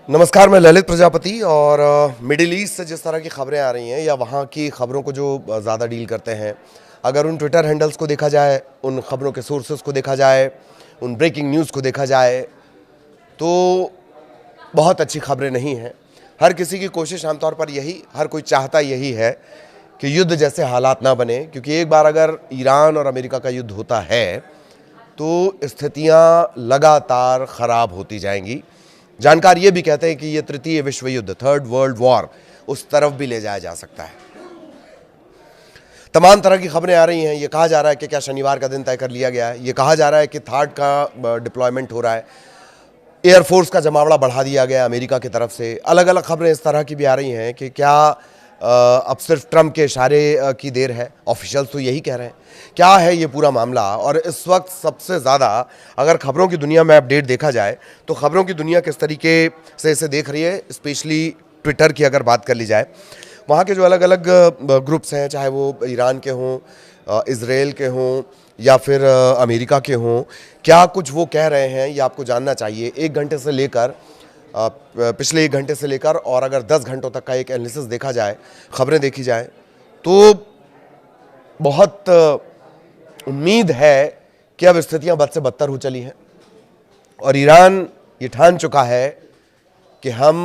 नमस्कार, मैं ललित प्रजापति और मिडिल ईस्ट से जिस तरह की खबरें आ रही हैं या वहाँ की खबरों को जो ज़्यादा डील करते हैं, अगर उन ट्विटर हैंडल्स को देखा जाए, उन खबरों के सोर्सेस को देखा जाए, उन ब्रेकिंग न्यूज़ को देखा जाए, तो बहुत अच्छी खबरें नहीं हैं। हर किसी की कोशिश आमतौर पर हर कोई चाहता यही है कि युद्ध जैसे हालात ना बने, क्योंकि एक बार अगर ईरान और अमेरिका का युद्ध होता है तो स्थितियाँ लगातार ख़राब होती जाएंगी। जानकार ये भी कहते हैं कि ये तृतीय विश्व युद्ध, थर्ड वर्ल्ड वॉर, उस तरफ भी ले जाया जा सकता है। तमाम तरह की खबरें आ रही हैं। ये कहा जा रहा है कि क्या शनिवार का दिन तय कर लिया गया है, ये कहा जा रहा है कि थार्ड का डिप्लॉयमेंट हो रहा है, एयरफोर्स का जमावड़ा बढ़ा दिया गया अमेरिका की तरफ से। अलग अलग खबरें इस तरह की भी आ रही हैं कि क्या अब सिर्फ ट्रंप के इशारे की देर है। ऑफिशियल्स तो यही कह रहे हैं। क्या है ये पूरा मामला? और इस वक्त सबसे ज़्यादा अगर खबरों की दुनिया में अपडेट देखा जाए तो खबरों की दुनिया किस तरीके से इसे देख रही है, स्पेशली ट्विटर की अगर बात कर ली जाए, वहाँ के जो अलग अलग ग्रुप्स हैं, चाहे वो ईरान के हों, इज़राइल के हों या फिर अमेरिका के हों, क्या कुछ वो कह रहे हैं ये आपको जानना चाहिए। एक घंटे से लेकर पिछले 1 घंटे से लेकर और अगर 10 घंटों तक का एक एनालिसिस देखा जाए, खबरें देखी जाए, तो बहुत उम्मीद है कि अब स्थितियां बद से बदतर हो चली हैं और ईरान ये ठान चुका है कि हम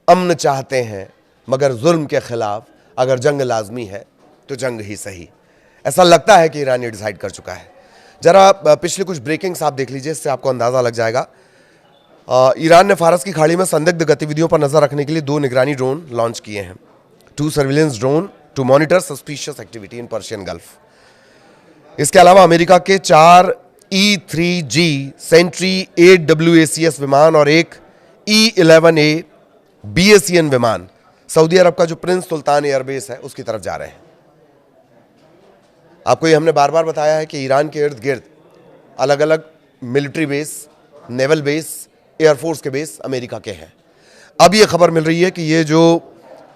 अमन चाहते हैं, मगर जुल्म के खिलाफ अगर जंग लाजमी है तो जंग ही सही। ऐसा लगता है कि ईरान ये डिसाइड कर चुका है। जरा पिछले कुछ ब्रेकिंग्स आप देख लीजिए, इससे आपको अंदाज़ा लग जाएगा। ईरान ने फारस की खाड़ी में संदिग्ध गतिविधियों पर नजर रखने के लिए 2 निगरानी ड्रोन लॉन्च किए हैं। 2 surveillance drone to monitor suspicious activity in Persian Gulf. इसके अलावा अमेरिका के 4 E-3G सेंट्री AWACS विमान और एक E-11A BACN विमान सऊदी अरब का जो प्रिंस सुल्तान एयरबेस है उसकी तरफ जा रहे हैं। आपको ये हमने बार बार बताया है कि ईरान के इर्द गिर्द अलग अलग military base, naval base, air force के बेस अमेरिका के हैं। अब ये खबर मिल रही है कि ये जो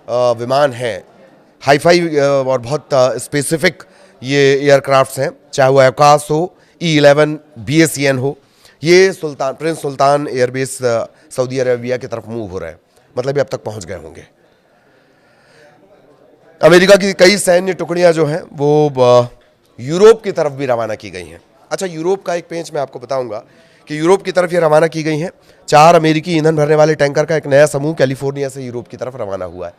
विमान हैं, हाईफाई और बहुत स्पेसिफिक ये एयरक्राफ्ट्स हैं, चाहे वो आकाश हो, E-11 BACN हो, ये प्रिंस सुल्तान एयरबेस सऊदी अरेबिया की तरफ मूव हो रहे हैं। मतलब ये अब तक पहुंच गए होंगे। अमेरिका की कई सैन्य टुकड़ियां जो हैं वो यूरोप की तरफ भी रवाना की गई हैं। अच्छा, यूरोप का एक पेज मैं आपको बताऊंगा कि यूरोप की तरफ ये रवाना की गई हैं। 4 अमेरिकी ईंधन भरने वाले टैंकर का एक नया समूह कैलिफोर्निया से यूरोप की तरफ रवाना हुआ है।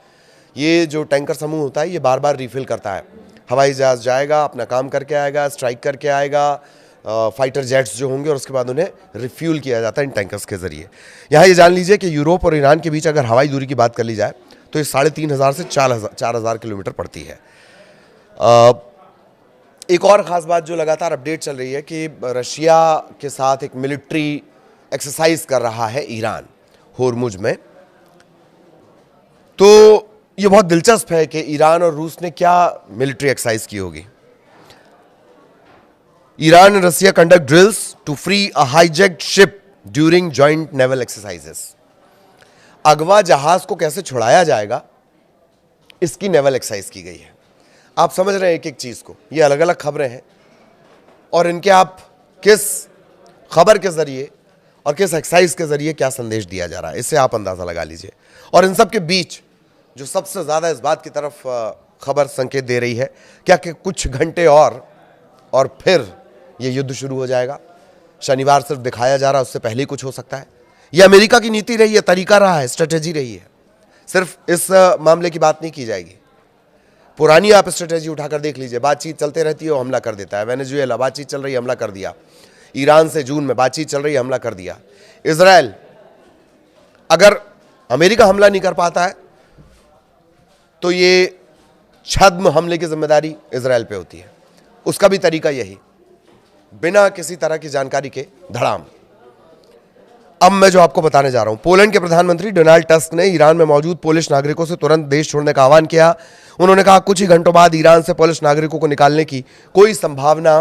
ये जो टैंकर समूह होता है ये बार बार रिफिल करता है। हवाई जहाज जाएगा, अपना काम करके आएगा, स्ट्राइक करके आएगा, फाइटर जेट्स जो होंगे, और उसके बाद उन्हें रिफ्यूल किया जाता है इन टैंकर्स के जरिए। यहाँ ये जान लीजिए कि यूरोप और ईरान के बीच अगर हवाई दूरी की बात कर ली जाए तो ये 3,500 से 4,000 किलोमीटर पड़ती है। एक और ख़ास बात जो लगातार अपडेट चल रही है कि रशिया के साथ एक मिलिट्री एक्सरसाइज कर रहा है ईरान होर्मुज में। तो ये बहुत दिलचस्प है कि ईरान और रूस ने क्या मिलिट्री एक्सरसाइज की होगी। Iran and Russia conduct drills to free a hijacked ship during joint naval exercises. अगवा जहाज को कैसे छुड़ाया जाएगा, इसकी नेवल एक्सरसाइज की गई है। आप समझ रहे हैं एक एक चीज को। ये अलग अलग खबरें हैं और इनके आप किस खबर के जरिए और किस एक्सरसाइज के जरिए क्या संदेश दिया जा रहा है, इससे आप अंदाजा लगा लीजिए। और इन सब के बीच जो सबसे ज्यादा इस बात की तरफ खबर संकेत दे रही है, क्या कि कुछ घंटे और फिर ये युद्ध शुरू हो जाएगा। शनिवार सिर्फ दिखाया जा रहा है, उससे पहले ही कुछ हो सकता है। यह अमेरिका की नीति रही है, तरीका रहा है, स्ट्रेटेजी रही है। सिर्फ इस मामले की बात नहीं की जाएगी। पुरानी आप स्ट्रेटेजी उठाकर देख लीजिए, बातचीत चलते रहती है, वो हमला कर देता है। वेनेजुएला बातचीत चल रही है, हमला कर दिया। ईरान से जून में बातचीत चल रही है, हमला कर दिया। इजराइल, अगर अमेरिका हमला नहीं कर पाता है तो ये छद्म हमले की जिम्मेदारी इजराइल पे होती है। उसका भी तरीका यही, बिना किसी तरह की जानकारी के धड़ाम। अब मैं जो आपको बताने जा रहा हूं, पोलैंड के प्रधानमंत्री डोनाल्ड टस्क ने ईरान में मौजूद पोलिश नागरिकों से तुरंत देश छोड़ने का आह्वान किया। उन्होंने कहा कुछ ही घंटों बाद ईरान से पोलिश नागरिकों को निकालने की कोई संभावना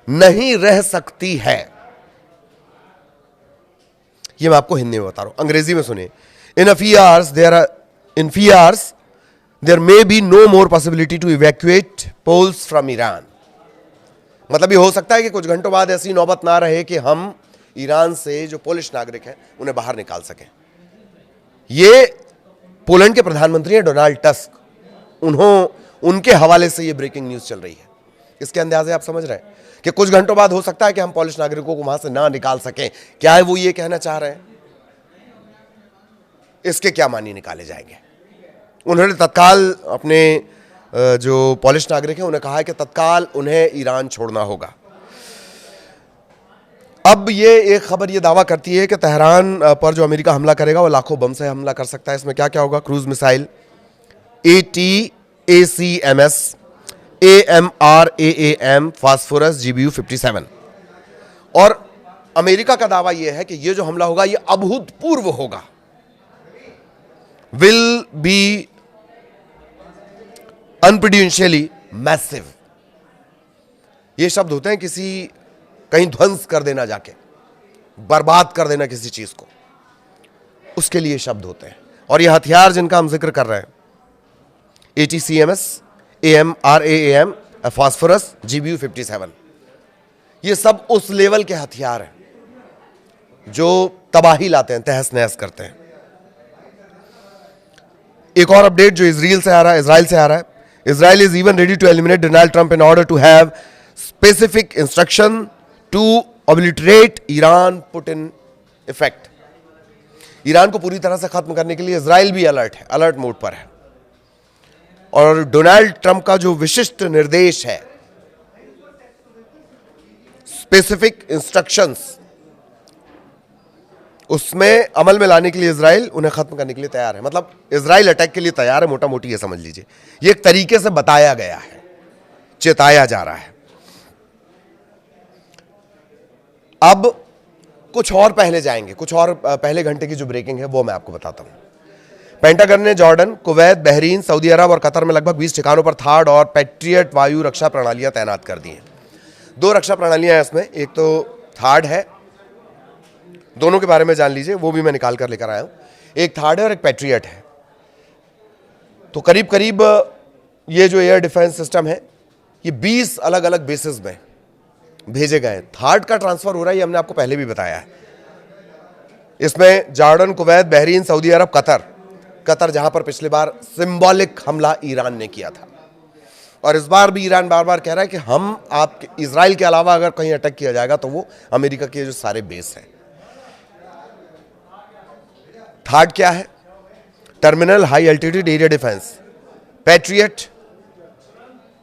नहीं रह सकती है। यह मैं आपको हिंदी में बता रहा हूं, अंग्रेजी में सुनिए। इन few hours there may be no more possibility to evacuate Poles from Iran। मतलब ये हो सकता है कि कुछ घंटों बाद ऐसी नौबत ना रहे कि हम ईरान से जो पोलिश नागरिक हैं उन्हें बाहर निकाल सकें। ये पोलैंड के प्रधानमंत्री हैं डोनाल्ड टस्क, उनके हवाले से ये ब्रेकिंग न्यूज चल रही है। इसके अंदाजे आप समझ रहे हैं कि कुछ घंटों बाद हो सकता है कि हम पोलिश नागरिकों को वहां से ना निकाल सकें। क्या है वो ये कहना चाह रहे हैं, इसके क्या मानी निकाले जाएंगे। उन्होंने तत्काल अपने जो पोलिश नागरिक हैं उन्हें कहा है कि तत्काल उन्हें ईरान छोड़ना होगा। अब ये एक खबर ये दावा करती है कि तेहरान पर जो अमेरिका हमला करेगा वो लाखों बम से हमला कर सकता है। इसमें क्या क्या होगा? Cruise missile ATACMS, AMRAAM, phosphorus, GBU-57। और अमेरिका का दावा यह है कि ये जो हमला होगा ये अभूतपूर्व होगा, विल बी अनप्रेसिडेंशियली मैसिव। ये शब्द होते हैं किसी कहीं ध्वंस कर देना, जाके बर्बाद कर देना किसी चीज को, उसके लिए शब्द होते हैं। और ये हथियार जिनका हम जिक्र कर रहे हैं, ATCMS, AMRAAM, फास्फोरस, GBU-57, ये सब उस लेवल के हथियार हैं जो तबाही लाते हैं, तहस नहस करते हैं। एक और अपडेट जो इजराइल से आ रहा है, Israel is even ready to eliminate Donald Trump in order to have specific instruction to obliterate Iran put in effect. Iran को पूरी तरह से खत्म करने के लिए इजराइल भी अलर्ट मोड पर है। और डोनाल्ड ट्रंप का जो विशिष्ट निर्देश है, स्पेसिफिक इंस्ट्रक्शंस, उसमें अमल में लाने के लिए इजराइल उन्हें खत्म करने के लिए तैयार है। मतलब इजराइल अटैक के लिए तैयार है, मोटा मोटी ये समझ लीजिए। ये एक तरीके से बताया गया है, चेताया जा रहा है। अब कुछ और पहले जाएंगे, कुछ और पहले घंटे की जो ब्रेकिंग है वो मैं आपको बताता हूं। पेंटागन ने जॉर्डन, कुवैत, बहरीन, सऊदी अरब और कतर में लगभग 20 ठिकानों पर थार्ड और पैट्रियट वायु रक्षा प्रणालियां तैनात कर दी हैं। 2 रक्षा प्रणालियां हैं इसमें, एक तो थार्ड है, दोनों के बारे में जान लीजिए, वो भी मैं निकाल कर लेकर आया हूं। एक थार्ड है और एक पैट्रियट है। तो करीब करीब ये जो एयर डिफेंस सिस्टम है ये 20 अलग अलग बेसिस में भेजे गए। थार्ड का ट्रांसफर हो रहा है, ये हमने आपको पहले भी बताया है। इसमें जॉर्डन, कुवैत, बहरीन, सऊदी अरब, कतर जहां पर पिछली बार सिंबॉलिक हमला ईरान ने किया था, और इस बार भी ईरान बार बार कह रहा है कि हम आपके इजराइल के अलावा अगर कहीं अटैक किया जाएगा तो वो अमेरिका के जो सारे बेस हैं। थर्ड क्या है? Terminal high altitude area defence. Patriot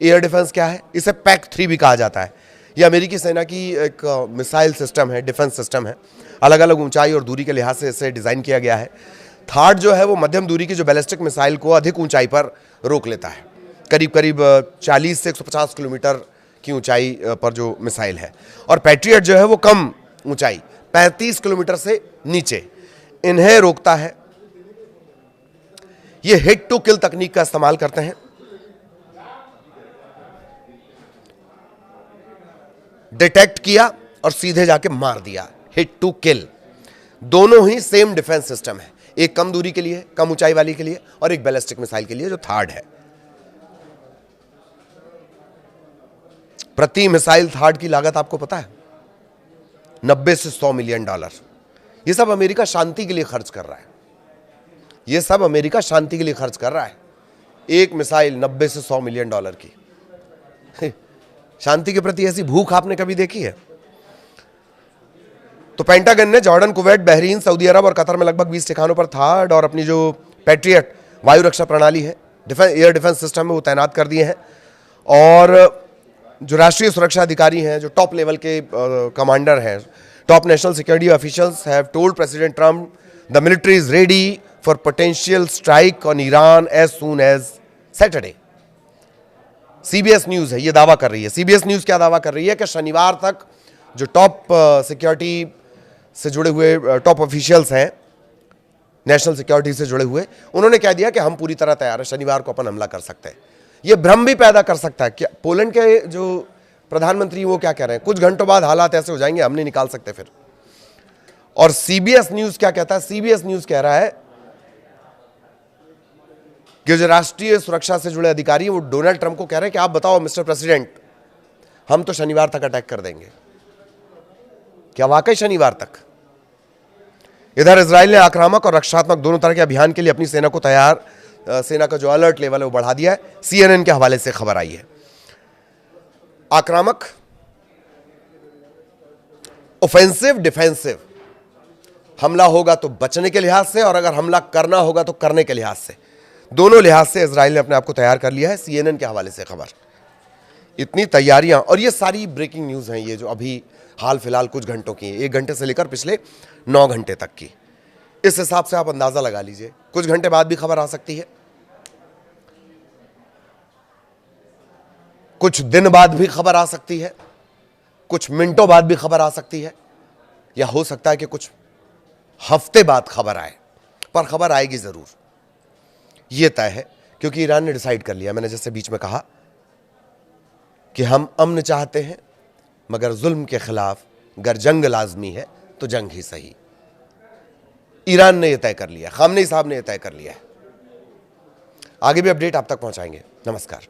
air defence क्या है? इसे PAC-3 भी कहा जाता है। यह अमेरिकी सेना की एक मिसाइल सिस्टम है, डिफेंस सिस्टम है। अलग अलग ऊंचाई और दूरी के लिहाज से इसे डिजाइन किया गया है। थर्ड जो है वो मध्यम दूरी की जो बैलिस्टिक मिसाइल को अधिक ऊंचाई पर रोक लेता है, करीब करीब 40 से 150 किलोमीटर की ऊंचाई पर जो मिसाइल है। और पैट्रियट जो है वो कम ऊंचाई, 35 किलोमीटर से नीचे, इन्हें रोकता है। ये हिट टू किल तकनीक का इस्तेमाल करते हैं। डिटेक्ट किया और सीधे जाके मार दिया, हिट टू किल। दोनों ही सेम डिफेंस सिस्टम है, एक कम दूरी के लिए, कम ऊंचाई वाली के लिए, और एक बैलिस्टिक मिसाइल के लिए जो थर्ड है। प्रति मिसाइल थर्ड की लागत आपको पता है? 90 से 100 मिलियन डॉलर। ये सब अमेरिका शांति के लिए खर्च कर रहा है। ये सब अमेरिका शांति के लिए खर्च कर रहा है। एक मिसाइल 90 से 100 मिलियन डॉलर की। शांति के प्रति ऐसी भूख आपने कभी देखी है? तो पेंटागन ने जॉर्डन, कुवैत, बहरीन, सऊदी अरब और कतर में लगभग 20 ठिकानों पर थर्ड और अपनी जो पैट्रियट वायु रक्षा प्रणाली है, एयर डिफेंस सिस्टम है, वो तैनात कर दिए हैं। और जो राष्ट्रीय सुरक्षा अधिकारी हैं, जो टॉप लेवल के कमांडर हैं, top national security officials have told president Trump the military is ready for potential strike on Iran as soon as Saturday. CBS news है, ये दावा कर रही है। सीबीएस न्यूज क्या दावा कर रही है कि शनिवार तक जो टॉप सिक्योरिटी से जुड़े हुए टॉप ऑफिशियल्स हैं, नेशनल सिक्योरिटी से जुड़े हुए, उन्होंने कह दिया कि हम पूरी तरह तैयार हैं, शनिवार को अपन हमला कर सकते हैं। ये भ्रम भी पैदा कर सकता है। क्या पोलैंड के जो प्रधानमंत्री वो क्या कह रहे हैं? कुछ घंटों बाद हालात ऐसे हो जाएंगे, हम नहीं निकाल सकते फिर। और सीबीएस न्यूज क्या कहता है? सीबीएस न्यूज कह रहा है कि जो राष्ट्रीय सुरक्षा से जुड़े अधिकारी हैं वो डोनाल्ड ट्रंप को कह रहे हैं कि आप बताओ मिस्टर प्रेसिडेंट, हम तो शनिवार तक अटैक कर देंगे। क्या वाकई शनिवार तक? इधर इजराइल ने आक्रामक और रक्षात्मक दोनों तरह के अभियान के लिए अपनी सेना को तैयार, सेना का जो अलर्ट लेवल है वो बढ़ा दिया है। CNN के हवाले से खबर आई है। आक्रामक, ऑफेंसिव, डिफेंसिव, हमला होगा तो बचने के लिहाज से और अगर हमला करना होगा तो करने के लिहाज से, दोनों लिहाज से इजराइल ने अपने आप को तैयार कर लिया है। CNN के हवाले से खबर। इतनी तैयारियां, और ये सारी ब्रेकिंग न्यूज हैं, ये जो अभी हाल फिलहाल कुछ घंटों की, 1 घंटे से लेकर पिछले 9 घंटे तक की। इस हिसाब से आप अंदाजा लगा लीजिए, कुछ घंटे बाद भी खबर आ सकती है, कुछ दिन बाद भी खबर आ सकती है, कुछ मिनटों बाद भी खबर आ सकती है, या हो सकता है कि कुछ हफ्ते बाद खबर आए, पर खबर आएगी जरूर, यह तय है। क्योंकि ईरान ने डिसाइड कर लिया, मैंने जैसे बीच में कहा कि हम अमन चाहते हैं, मगर जुल्म के खिलाफ अगर जंग लाजमी है तो जंग ही सही। ईरान ने यह तय कर लिया, खामनेई साहब ने यह तय कर लिया है। आगे भी अपडेट आप तक पहुंचाएंगे। नमस्कार।